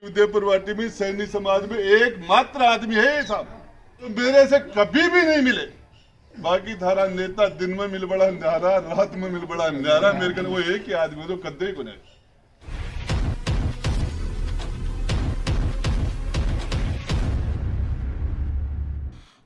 उदयपुर वाटी में सैनी समाज में एकमात्र आदमी है साहब, तो मेरे से कभी भी नहीं मिले। बाकी थारा नेता दिन में मिल बड़ा न्यारा, रात में मिल बड़ा न्यारा, मेरे को वो एक ही आदमी तो कद्दे ही को नहीं।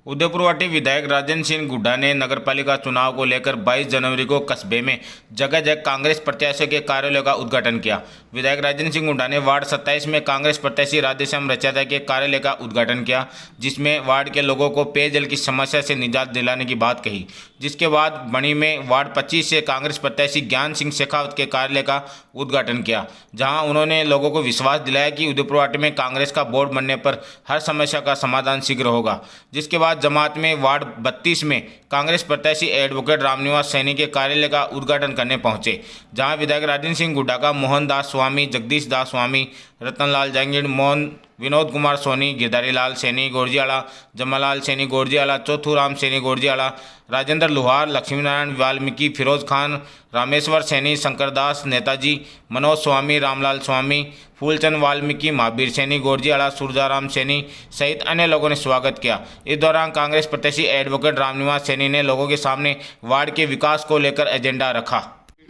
उदयपुरवाटी विधायक राजेंद्र सिंह गुड्डा ने नगरपालिका चुनाव को लेकर 22 जनवरी को कस्बे में जगह जगह कांग्रेस प्रत्याशियों के कार्यालयों का उद्घाटन किया। विधायक राजेंद्र सिंह गुड्डा ने वार्ड 27 में कांग्रेस प्रत्याशी राधेश्याम रचैता के कार्यालय का उद्घाटन किया, जिसमें वार्ड के लोगों को पेयजल की समस्या से निजात दिलाने की बात कही। जिसके बाद बणी में वार्ड 25 से कांग्रेस प्रत्याशी ज्ञान सिंह शेखावत के कार्यालय का उद्घाटन किया, जहां उन्होंने लोगों को विश्वास दिलाया कि उदयपुरवाटी में कांग्रेस का बोर्ड बनने पर हर समस्या का समाधान शीघ्र होगा। जिसके बाद जमात में वार्ड 32 में कांग्रेस प्रत्याशी एडवोकेट रामनिवास सैनी के कार्यालय का उद्घाटन करने पहुंचे, जहां विधायक राजेंद्र सिंह गुड्डा का मोहन दास स्वामी, जगदीश दास स्वामी, रतनलाल जहांगीर, मोहन, विनोद कुमार सोनी, गिरधारी लाल सैनी गोरजियाला, जमालाल सैनी गोरजियाला, चौथूराम सैनी गोरजियाला, राजेंद्र लुहार, लक्ष्मीनारायण वाल्मीकि, फिरोज खान, रामेश्वर सैनी, शंकरदास नेताजी, मनोज स्वामी, रामलाल स्वामी, फूलचंद वाल्मीकि, महावीर सैनी गोरजियाला, सुरजाराम सैनी सहित अन्य लोगों ने स्वागत किया। इस दौरान कांग्रेस प्रत्याशी एडवोकेट रामनिवास सैनी ने लोगों के सामने वार्ड के विकास को लेकर एजेंडा रखा।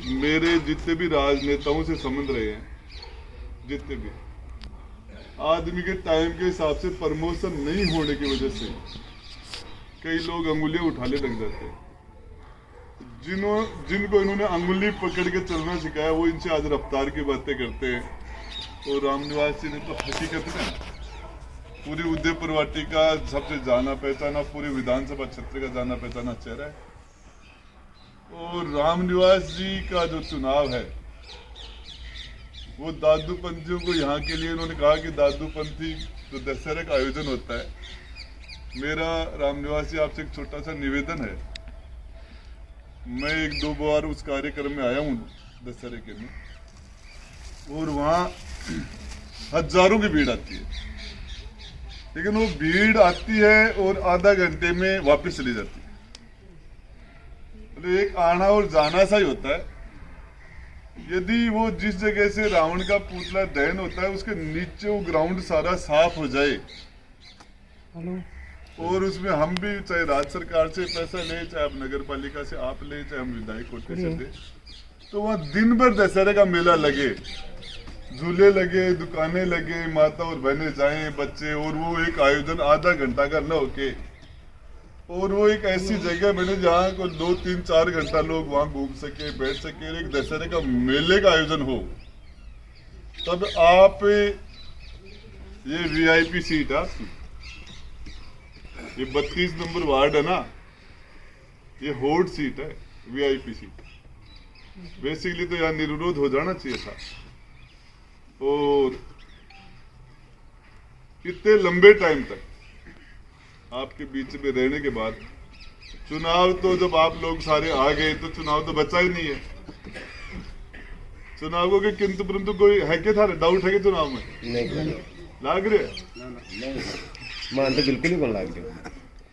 मेरे जितने भी राजनेताओं से संबंध रहे हैं, जितने भी आदमी के टाइम के हिसाब से प्रमोशन नहीं होने की वजह से कई लोग अंगुलियां उठाने लग जाते हैं। जिनको इन्होंने अंगुली पकड़ के चलना सिखाया वो इनसे आज रफ्तार की बातें करते हैं। और रामनिवास जी ने तो हकीकत में पूरी उदयपुर वाटी का सबसे जाना पहचाना, पूरी विधानसभा क्षेत्र का जाना पहचाना चेहरा है। और रामनिवास जी का जो चुनाव है वो दादू पंथियों को यहाँ के लिए उन्होंने कहा कि दादू पंथी तो दशहरे का आयोजन होता है। मेरा रामनिवास जी आपसे एक छोटा सा निवेदन है, मैं 1-2 बार उस कार्यक्रम में आया हूँ दशहरे के में, और वहाँ हजारों की भीड़ आती है, लेकिन वो भीड़ आती है और आधा घंटे में वापस चली जाती है। मतलब एक आना और जाना सा ही होता है। यदि वो जिस जगह से रावण का पुतला दहन होता है उसके नीचे वो ग्राउंड सारा साफ हो जाए और उसमें हम भी चाहे राज्य सरकार से पैसा ले, चाहे आप नगर पालिका से आप ले, चाहे हम विधायक कोटे से दे, तो वहाँ दिन भर दशहरे का मेला लगे, झूले लगे, दुकानें लगे, माता और बहनें जाएं, बच्चे, और वो एक आयोजन आधा घंटा का न होके, और वो एक ऐसी जगह बने जहाँ को 2-3-4 घंटा लोग वहाँ घूम सके, बैठ सके, एक दशहरे का मेले का आयोजन हो। तब आप ये वीआईपी सीट है आपकी, ये 32 नंबर वार्ड है ना, ये होल्ड सीट है, वीआईपी सीट। बेसिकली तो यहाँ निर्विरोध हो जाना चाहिए था। और इतने लंबे टाइम तक आपके बीच में रहने के बाद चुनाव तो जब आप लोग सारे आ गए तो चुनाव तो बचा ही नहीं है। चुनाव को किंतु परंतु कोई है क्या था, डाउट है कि चुनाव में नहीं लाग रहे मान तो बिल्कुल ही बन लाग रहे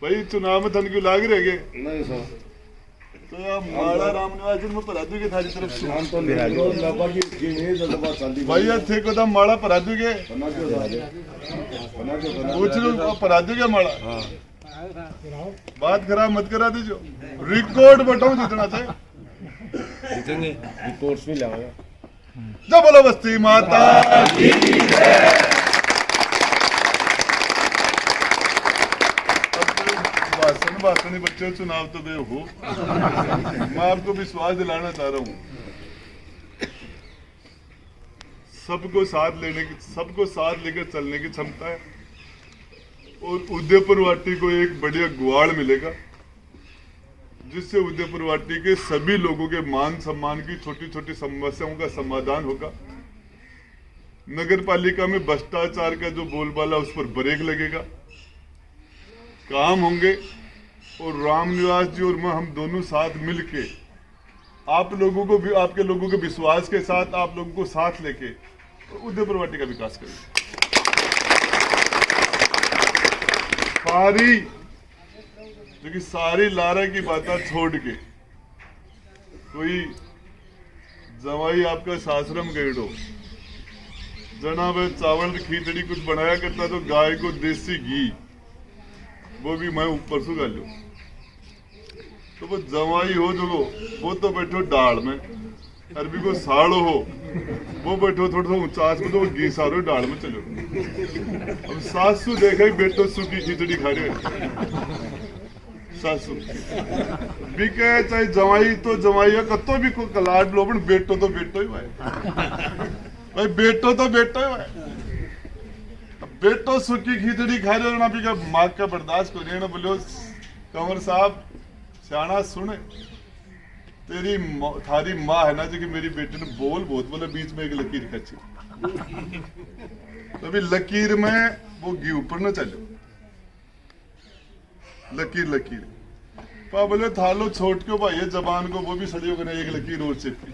भाई, चुनाव में थन क्यों लाग रहे नहीं सर। तो माड़ा रामनिवास जी में पराजू के थारी तरफ से भैया थे को दाम माड़ा पराजू के पूछ लो पराजू के माड़ा। बात खराब मत करा दीजिए, रिकॉर्ड बताओ जितना चाहिए जीतेंगे, रिपोर्ट्स भी लाओगे। जब बोलो बस्ती माता की जय। भाषणी बच्चे चुनाव तो बे हो, मैं आपको विश्वास दिलाना चाह रहा हूँ, सबको साथ लेकर चलने की क्षमता है। और उदयपुर वाटी को एक बढ़िया गुआड़ मिलेगा जिससे उदयपुर वाटी के सभी लोगों के मान सम्मान की छोटी छोटी समस्याओं का समाधान होगा। नगर पालिका में भ्रष्टाचार का जो बोलबाला उस पर ब्रेक लगेगा, काम होंगे। और रामनिवास जी और मैं हम दोनों साथ मिलके आप लोगों को भी, आपके लोगों के विश्वास के साथ, आप लोगों को साथ लेके उदयपुर वाटी का विकास करेंगे। सारी लारा की बातें छोड़ के कोई जवाई आपका सासरम गेड़ो जना वे चावल की खिचड़ी कुछ बनाया करता तो गाय को देसी घी वो भी मैं ऊपर से डालू। तो वो जवाई हो जो वो तो बैठो डाल में, अरबी को साड़ो हो वो बैठो थोड़ा सा ऊंचा में, तो वो घी सारो डाल में चलो। अब सासू देखा बेटो सूखी खिचड़ी खा रहे सासू भी कहे चाहे जवाई तो जवाई है कत्तो भी को कलाट लो, पण बेटो तो बेटो ही भाई बेटो तो बेटो ही भाई। बेटो सूखी खिचड़ी खा रहे ना भी का माँ का बर्दाश्त को नहीं ना। बोलो कंवर साहब सियाना सुने, तेरी थारी माँ है ना जो कि मेरी बेटी ने बोल बहुत बोले बीच में एक लकीर खची, तो अभी लकीर में वो घी ऊपर न चलो, लकीर लकीर पा बोले थालो छोट क्यों भाई ये जबान को, वो भी सड़ी होकर एक लकीर और चिपकी,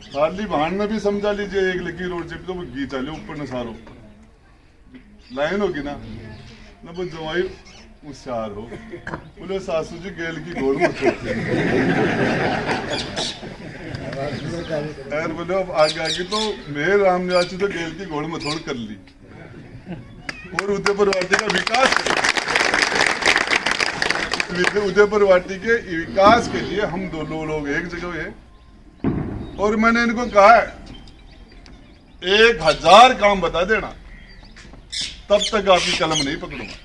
थाली भाण ने भी समझा लीजिए एक लकीर और चिपकी, तो वो घी चले ऊपर न सारो लाइन होगी ना वो जवाई होशियार हो। बोले सासू जी गेल की गोल मत छोड़ते बोले अब आगे आगे तो मेरे राम निवासी तो गेल की गोल मथोड़ कर ली और उदयपुर वाटी का विकास उदयपुर वाटी के विकास के लिए हम दोनों लोग एक जगह हैं। और मैंने इनको कहा है 1000 काम बता देना तब तक आपकी कलम नहीं पकड़ूंगा।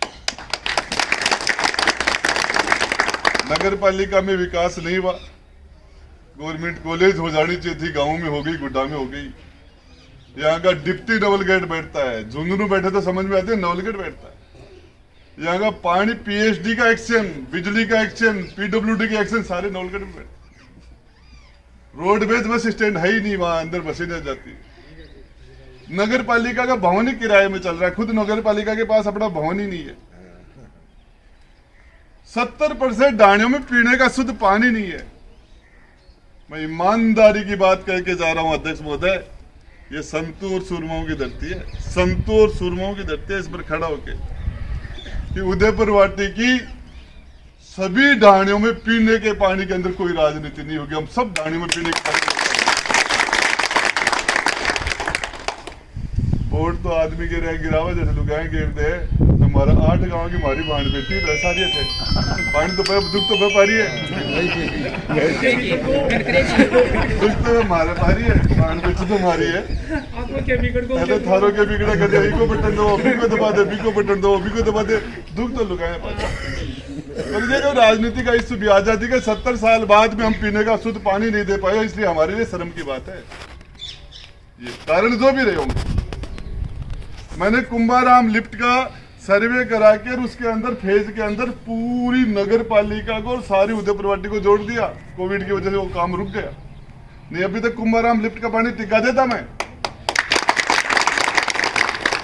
नगर पालिका में विकास नहीं हुआ, गवर्नमेंट कॉलेज हो जानी चाहिए थी, गांव में हो गई, गुड्डा में हो गई। यहाँ का डिप्टी डबल गेट बैठता है, झुंझुनू बैठे तो समझ में आते हैं, डबल गेट बैठता है। यहाँ का पानी पीएचडी का एक्शन, बिजली का एक्शन, पीडब्ल्यूडी का एक्शन सारे डबल गेट में बैठते। रोडवेज बस स्टैंड है ही नहीं, वहां अंदर बसें नहीं जाती। नगर पालिका का भवन ही किराए में चल रहा है, खुद नगर पालिका के पास अपना भवन ही नहीं है। 70% डाणियों में पीने का शुद्ध पानी नहीं है। मैं ईमानदारी की बात कह के जा रहा हूं अध्यक्ष महोदय, ये संतू और सुरमाओं की धरती है, संतू और सुरमाओं की धरती है। इस पर खड़ा होके कि उदयपुर वाटी की सभी डाणियों में पीने के पानी के अंदर कोई राजनीति नहीं होगी, हम सब डाणियों में पीने के पानी। वोट तो आदमी के रह गिरावा जैसे लुगाए गिर दे, हमारा 8 गांव की हमारी भांड बेटी वैसा रही थे, पानी तो दुख तो पा रही है, दुख तो हमारे पा रही है, भांड बेटी तो हमारी है। ऐसे थारों के बिगड़ा कर दे, को बटन दो, अभी को दबा दे, को बटन दो, अभी को दबा दे, दुख तो लुगाए पर ये जो राजनीति का इश्यू भी आजादी के 70 साल बाद में हम पीने का शुद्ध पानी नहीं दे पाए, इसलिए हमारे लिए शर्म की बात है। ये कारण जो भी रहे होंगे। मैंने कुंभाराम लिफ्ट का सर्वे करा के उसके अंदर फेज के अंदर पूरी नगर पालिका को और सारी उदयपुर वाटी को जोड़ दिया। कोविड की वजह से वो काम रुक गया, नहीं अभी तक कुंभाराम लिफ्ट का पानी टिका देता मैं।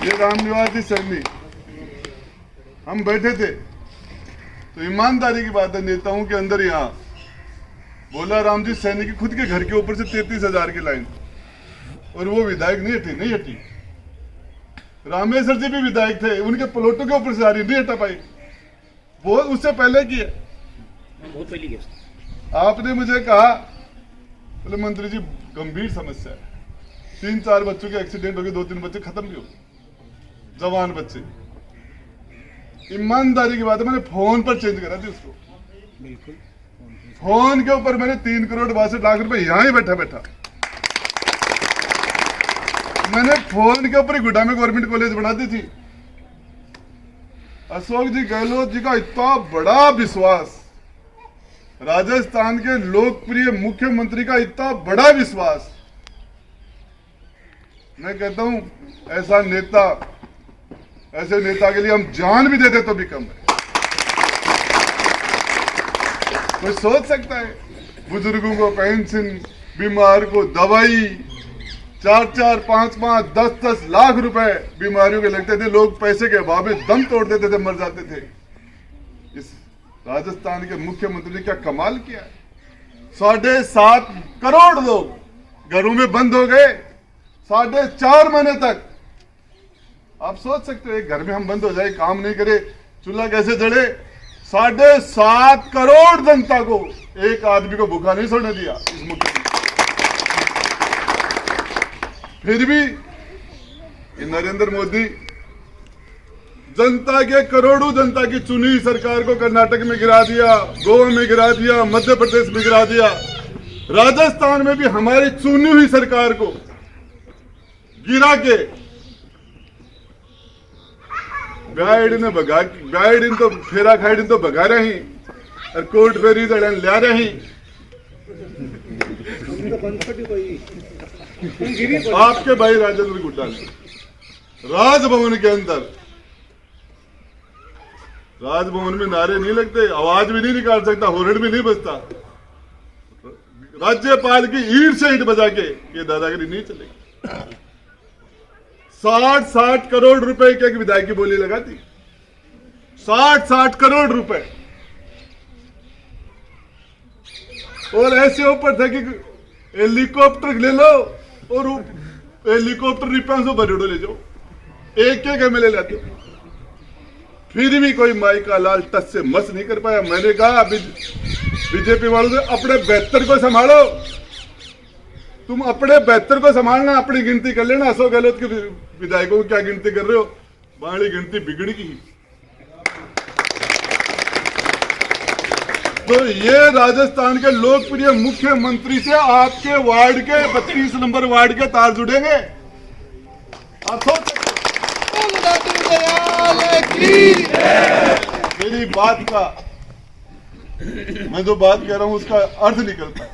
ये रामनिवास सैनी हम बैठे थे तो ईमानदारी की बात है, नेताओं के अंदर यहाँ बोला राम जी सैनी की खुद के घर के ऊपर से 33,000 की लाइन, और वो विधायक नहीं हटी। रामेश्वर जी भी विधायक थे, उनके प्लॉटों के ऊपर से आ रही नहीं हटा पाई, वो उससे पहले की है, बहुत पहले की। आपने मुझे कहा बोले मंत्री जी गंभीर समस्या है, 3-4 बच्चों के एक्सीडेंट हो गए, 2-3 बच्चे खत्म भी हो गए, जवान बच्चे। ईमानदारी की बात है, मैंने फोन पर चेंज करा थी उसको, बिल्कुल फोन के ऊपर मैंने 3 करोड़ 62 लाख रुपए यहां ही बैठा मैंने फोन के ऊपर गुड्डा में गवर्नमेंट कॉलेज बना दी थी। अशोक जी गहलोत जी का इतना बड़ा विश्वास, राजस्थान के लोकप्रिय मुख्यमंत्री का इतना बड़ा विश्वास, मैं कहता हूं ऐसे नेता के लिए हम जान भी देते तो भी कम है। कोई सोच सकता है बुजुर्गों को पेंशन, बीमार को दवाई, 4-4, 5-5, 10-10 लाख रुपए बीमारियों के लगते थे, लोग पैसे के अभाव में दम तोड़ देते थे, मर जाते थे। इस राजस्थान के मुख्यमंत्री ने क्या कमाल किया है। 7.5 करोड़ लोग घरों में बंद हो गए 4.5 महीने तक। आप सोच सकते हो एक घर में हम बंद हो जाए, काम नहीं करे, चूल्हा कैसे जले। 7.5 करोड़ जनता को, एक आदमी को भूखा नहीं सोने दिया इस मुख्यमंत्री। फिर भी कि नरेंद्र मोदी जनता के करोड़ों जनता की चुनी सरकार को कर्नाटक में गिरा दिया, गोवा में गिरा दिया, मध्य प्रदेश में गिरा दिया, राजस्थान में भी हमारी चुनी हुई सरकार को गिरा के गाइड तो फेरा खाइड तो भगा रही और कोर्ट फेरी लिया रही। आपके भाई राजेंद्र गुड्डा ने राजभवन के अंदर, राजभवन में नारे नहीं लगते, आवाज भी नहीं निकाल सकता, हॉर्न भी नहीं बजता, राज्यपाल की ईंट से ईंट बजा के ये दादागिरी नहीं चलेगी। 60 करोड़ रुपए की एक विधायक की बोली लगाती, 60 करोड़ रुपए, और ऐसे ऊपर था कि हेलीकॉप्टर ले लो और हेलीकॉप्टर रिपांसो बरेडो ले जाओ, एक एमएलए लाते, फिर भी कोई माई का लाल टच से मस नहीं कर पाया। मैंने कहा बीजेपी वालों से अपने बेहतर को संभालो, तुम अपने बेहतर को संभालना, अपनी गिनती कर लेना। अशोक गहलोत के विधायकों की क्या गिनती कर रहे हो, बाड़ी गिनती बिगड़ गई। तो ये राजस्थान के लोकप्रिय मुख्यमंत्री से आपके वार्ड के 32 नंबर वार्ड के तार जुड़ेंगे। आप सोच मेरी बात का, मैं जो बात कह रहा हूं उसका अर्थ निकलता है।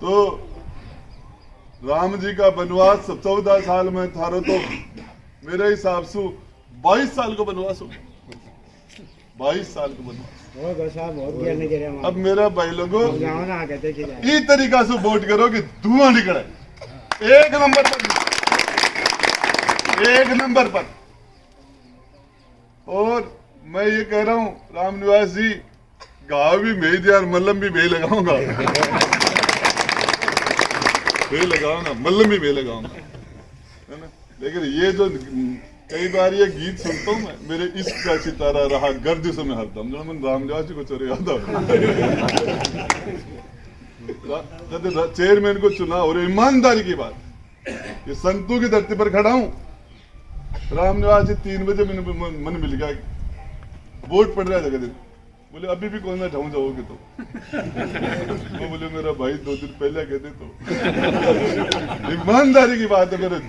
तो राम जी का वनवास 14 साल में था, तो मेरे हिसाब से 22 साल को वनवास हो, 22 साल को वनवास। अब मेरा भाई लोगों इस तरीका से वोट करो कि धुआं निकले, एक नंबर पर। और मैं ये कह रहा हूं रामनिवास जी, घाव भी मैं दिया और मल्लम भी मैं लगाऊंगा, मल्लम भी मैं लगाऊंगा, है ना। लेकिन ये जो कई बार ये गीत सुनता हूँ मैं, मेरे इश्क का सितारा रहा गर्दिशों में हरदम, जो मैं रामनिवास जी को चोरे याद आ। चेयरमैन को चुना, और ईमानदारी की बात, ये संतों की धरती पर खड़ा हूं। रामनिवास जी 3 बजे मन मिल गया, वोट पड़ रहा है जगह दिन, बोले अभी भी कौन सा ढाऊं जाओगे तो वो बोले मेरा भाई 2 दिन पहले कहते तो। ईमानदारी की बात है, मेरे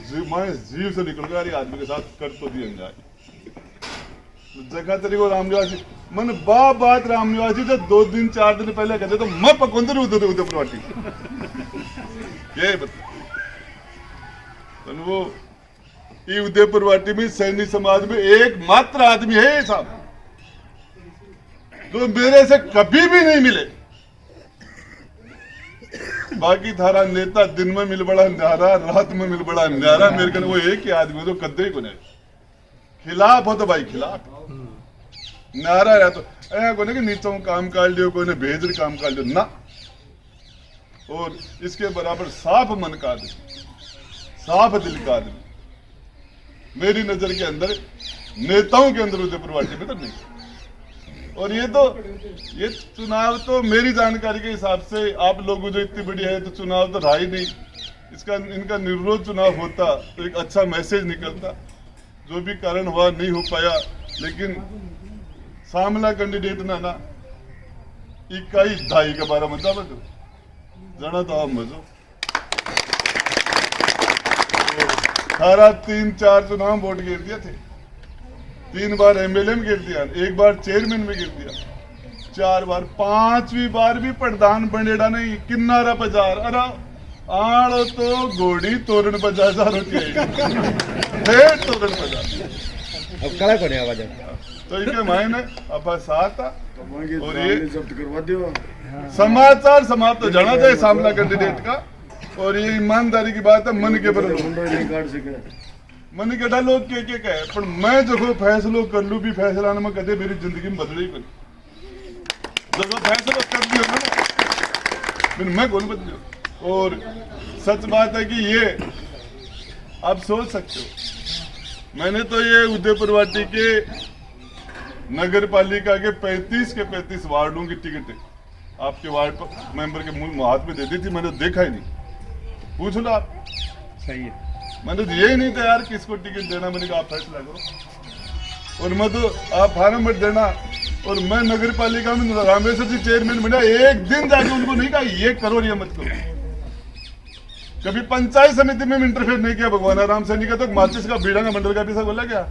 जीव से निकल गया, आदमी के साथ कर तो दिया जाए जगह तरी को। रामनिवास जी मन बात रामनिवास जी जब 2 दिन 4 दिन पहले कहते तो मैं पकौंदर उधर वाटी ये बता। वो उदयपुर वाटी में सैनी समाज में एकमात्र आदमी है साहब जो मेरे से कभी भी नहीं मिले। बाकी थारा नेता दिन में मिल बड़ा न्यारा, रात में मिल बड़ा न्यारा, मेरे को वो एक ही आदमी जो कद्दे को नहीं खिलाफ हो तो भाई खिलाफ न्यारा रहा तो को नहीं कि नीचों काम काट लियो, कोई ने भेज काम काट लियो ना। और इसके बराबर साफ मन का आदमी, साफ दिल का आदमी मेरी नजर के अंदर, नेताओं के अंदर उदयपुर वाटी में तो नहीं। और ये चुनाव तो मेरी जानकारी के हिसाब से आप लोगों जो इतनी बड़ी है तो चुनाव तो रहा ही नहीं। इनका निर्विरोध चुनाव होता तो एक अच्छा मैसेज निकलता, जो भी कारण हुआ नहीं हो पाया। लेकिन सामला कैंडिडेट ना इकाई ढाई के 12 मजा बजो जाना तो आप मजो सारा 3-4 चुनाव वोट गिर दिया थे, 3 बार एमएलए में गिर दिया, 1 बार चेयरमैन में गिर दिया, 4 बार, 5वीं बार भी प्रधान बनेड़ा नहीं, किन्नारा बाजार। अरे आड़ो तो घोड़ी तोरण बाजार जा रही है, तोरण बाजार अब कड़ा कोने आवाज तो इनके मायने अब साथ और ये समाचार समाप्त हो जाना चाहिए सामना कैंडिडेट का। और ये ईमानदारी की बात है, मन के मन के डा लोग के कहे, पर मैं जो फैसलो कर लू भी फैसला में कदे मेरी जिंदगी में बदले ही बनी। जब फैसला कर दियो ना फिर मैं कौन बदलियो। और सच बात है कि ये आप सोच सकते हो, मैंने तो ये उदयपुर वाटी के नगर पालिका के 35 के 35 वार्डों की टिकट आपके वार्ड मेंबर के मुंह हाथ में दे दी थी, मैंने देखा ही नहीं। पूछ लो आप, सही है। मैंने तो ये नहीं था यार किसको टिकट देना, मैंने कहा आप फैसला करो। और मैं तो आप फार्म मत देना। और मैं नगर पालिका में रामेश्वर जी चेयरमैन बना, एक दिन जाके उनको नहीं कहा ये करो ये मत करो। कभी पंचायत समिति में इंटरफेयर नहीं किया भगवान राम सैनी का, तो माचिस का बीड़ा का मंडल का पैसा बोला क्या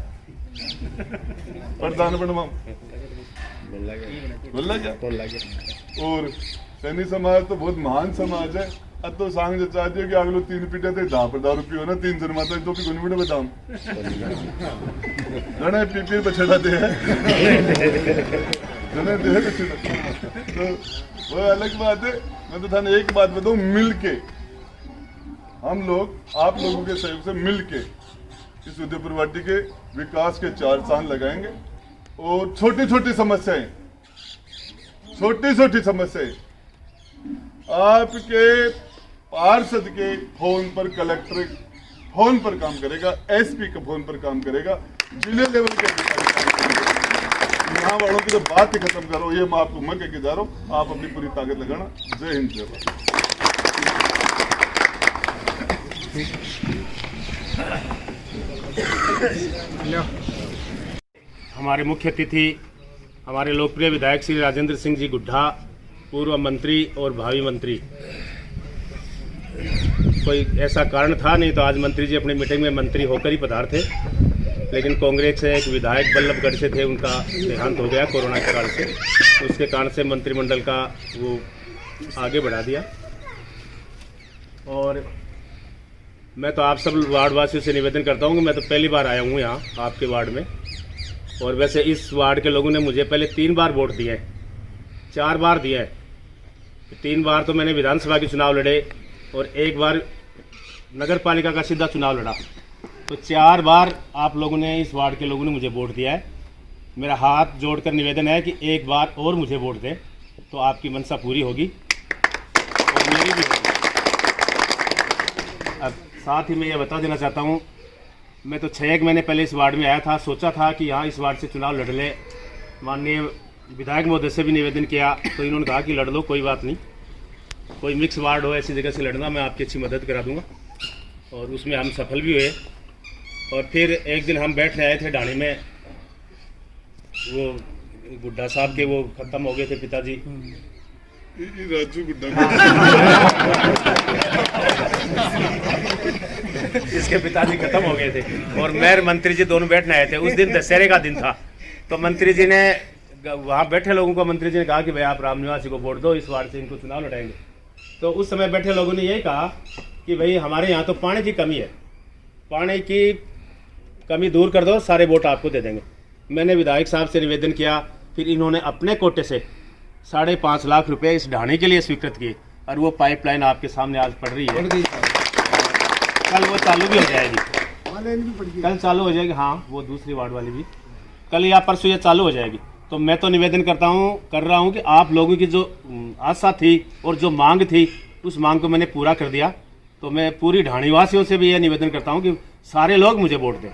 प्रधान बनवा बोला क्या। और सैनी समाज तो बहुत महान समाज है। अब तो सांग चाहती है कि अगलो 3 पीटे थे 10 रुपये हो ना 3 जन माता तो भी गुनगुने बताऊं घने पीपी बछड़ा दे घने दे तो वो अलग बात है। मैं तो थाने एक बात बताऊं, मिलके हम लोग आप लोगों के सहयोग से मिलके इस उदयपुर वाटी के विकास के 4 चांद लगाएंगे। और छोटी छोटी समस्याएं आपके पार्षद के फोन पर, कलेक्टर फोन पर काम करेगा, एसपी के फोन पर काम करेगा, जिले लेवल के अधिकारी यहाँ वालों की तो बात ही खत्म करो। ये मैं आपको मैं कह के जा रहा हूँ, आप अपनी पूरी ताकत लगाना। जय हिंद जय भारत। हमारे मुख्य अतिथि हमारे लोकप्रिय विधायक श्री राजेंद्र सिंह जी गुड्ढा, पूर्व मंत्री और भावी मंत्री। कोई ऐसा कारण था नहीं तो आज मंत्री जी अपनी मीटिंग में मंत्री होकर ही पधार थे, लेकिन कांग्रेस से एक विधायक बल्लभगढ़ से थे, उनका देहांत हो गया कोरोना के कारण से। उसके कारण से मंत्रिमंडल का वो आगे बढ़ा दिया। और मैं तो आप सब वार्ड वासियों से निवेदन करता हूँ कि मैं तो पहली बार आया हूँ यहाँ आपके वार्ड में। और वैसे इस वार्ड के लोगों ने मुझे पहले 3 बार वोट दिए हैं, 4 बार दिए हैं। 3 बार तो मैंने विधानसभा के चुनाव लड़े और 1 बार नगर पालिका का सीधा चुनाव लड़ा। तो 4 बार आप लोगों ने, इस वार्ड के लोगों ने मुझे वोट दिया है। मेरा हाथ जोड़कर निवेदन है कि 1 बार और मुझे वोट दें तो आपकी मनसा पूरी होगी और मेरी भी होगी। अब साथ ही मैं ये बता देना चाहता हूँ, मैं तो 6 महीने पहले इस वार्ड में आया था, सोचा था कि यहाँ इस वार्ड से चुनाव लड़ ले। माननीय विधायक महोदय से भी निवेदन किया तो इन्होंने कहा कि लड़ लो, कोई बात नहीं, कोई मिक्स वार्ड हो ऐसी जगह से लड़ना, मैं आपकी अच्छी मदद करा दूंगा। और उसमें हम सफल भी हुए। और फिर एक दिन हम बैठने आए थे ढाणी में, वो गुड्डा साहब के वो खत्म हो गए थे पिताजी, राजू गुड्डा इसके पिताजी खत्म हो गए थे और मेयर मंत्री जी दोनों बैठने आए थे। उस दिन दशहरे का दिन था, तो मंत्री जी ने वहाँ बैठे लोगों को मंत्री जी ने कहा कि भाई आप राम निवासी को वोट दो, इस वार्ड से इनको चुनाव लड़ाएंगे। तो उस समय बैठे लोगों ने यही कहा कि भाई हमारे यहाँ तो पानी की कमी है, पानी की कमी दूर कर दो, सारे वोट आपको दे देंगे। मैंने विधायक साहब से निवेदन किया, फिर इन्होंने अपने कोटे से 5.5 लाख रुपए इस ढाणी के लिए स्वीकृत किए और वो पाइपलाइन आपके सामने आज पड़ रही है। कल वो चालू भी हो जाएगी, कल चालू हो जाएगी। हाँ, वो दूसरी वार्ड वाली भी कल या परसों ये चालू हो जाएगी। तो मैं तो निवेदन कर रहा हूँ कि आप लोगों की जो आशा थी और जो मांग थी, उस मांग को मैंने पूरा कर दिया। तो मैं पूरी ढाणी वासियों से भी यह निवेदन करता हूँ कि सारे लोग मुझे वोट दें।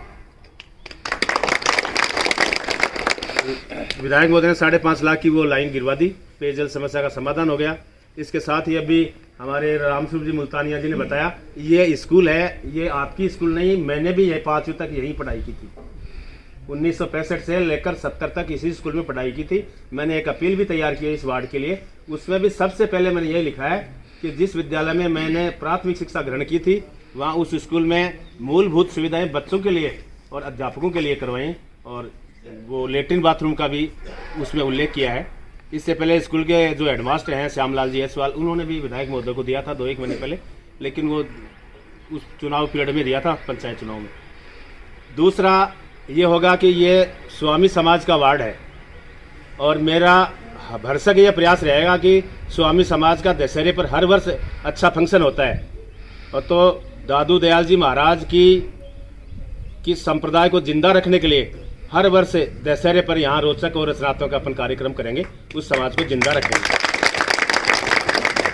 विधायक महोदय ने 5.5 लाख की वो लाइन गिरवा दी, पेयजल समस्या का समाधान हो गया। इसके साथ ही अभी हमारे रामस्वरूप जी मुल्तानिया जी ने बताया, ये स्कूल है, ये आपकी स्कूल नहीं, मैंने भी ये 5वीं तक यहीं पढ़ाई की थी। 1965 से लेकर 70 तक इसी स्कूल में पढ़ाई की थी। मैंने एक अपील भी तैयार की है इस वार्ड के लिए, उसमें भी सबसे पहले मैंने ये लिखा है कि जिस विद्यालय में मैंने प्राथमिक शिक्षा ग्रहण की थी, वहाँ उस स्कूल में मूलभूत सुविधाएं बच्चों के लिए और अध्यापकों के लिए करवाएं। और वो लेट्रिन बाथरूम का भी उसमें उल्लेख किया है। इससे पहले स्कूल के जो हेडमास्टर हैं श्यामलाल जी एसवाल, उन्होंने भी विधायक महोदय को दिया था 2-1 महीने पहले, लेकिन वो उस चुनाव पीरियड में दिया था, पंचायत चुनाव में। दूसरा ये होगा कि ये स्वामी समाज का वार्ड है और मेरा भरसक ये प्रयास रहेगा कि स्वामी समाज का दशहरे पर हर वर्ष अच्छा फंक्शन होता है। और तो दादू दयाल जी महाराज की संप्रदाय को जिंदा रखने के लिए हर वर्ष दशहरे पर यहाँ रोचक और रचनात्मक अपन कार्यक्रम करेंगे, उस समाज को जिंदा रखेंगे।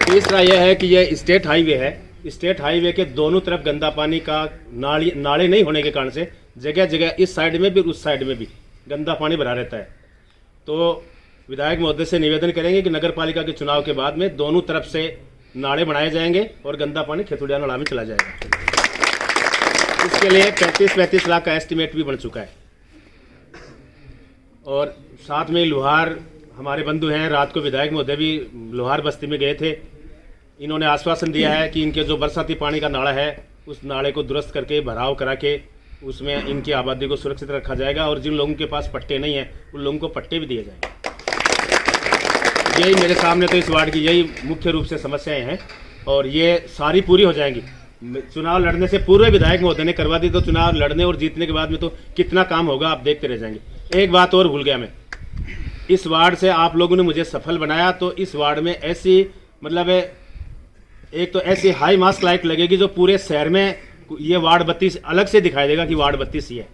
तीसरा यह है कि यह स्टेट हाईवे है, स्टेट हाईवे के दोनों तरफ गंदा पानी का नाले नहीं होने के कारण से जगह जगह इस साइड में भी उस साइड में भी गंदा पानी भरा रहता है। तो विधायक महोदय से निवेदन करेंगे कि नगर पालिका के चुनाव के बाद में दोनों तरफ से नाले बनाए जाएंगे और गंदा पानी खेतुड़िया नाला में चला जाएगा। इसके लिए 35-35 लाख का एस्टिमेट भी बन चुका है। और साथ में लोहार हमारे बंधु हैं, रात को विधायक महोदय भी लोहार बस्ती में गए थे। इन्होंने आश्वासन दिया है कि इनके जो बरसाती पानी का नाला है उस नाले को दुरुस्त करके भराव करा के उसमें इनकी आबादी को सुरक्षित रखा जाएगा और जिन लोगों के पास पट्टे नहीं हैं उन लोगों को पट्टे भी दिए जाएंगे। यही मेरे सामने तो इस वार्ड की यही मुख्य रूप से समस्याएं हैं और ये सारी पूरी हो जाएंगी। चुनाव लड़ने से पूर्व विधायक महोदय ने करवा दी, तो चुनाव लड़ने और जीतने के बाद में तो कितना काम होगा आप देखते रह जाएंगे। एक बात और भूल गया मैं, इस वार्ड से आप लोगों ने मुझे सफल बनाया, तो इस वार्ड में ऐसी मतलब एक तो ऐसी हाई मास्क लाइट लगेगी जो पूरे शहर में ये वार्ड 32 अलग से दिखाई देगा कि वार्ड 32 ही है।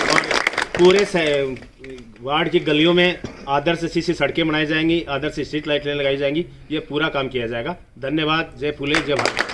और पूरे वार्ड की गलियों में आदर्श सीसी सड़कें बनाई जाएंगी, आदर्श स्ट्रीट लाइटें लगाई जाएंगी। ये पूरा काम किया जाएगा। धन्यवाद। जय फूले, जय भारत।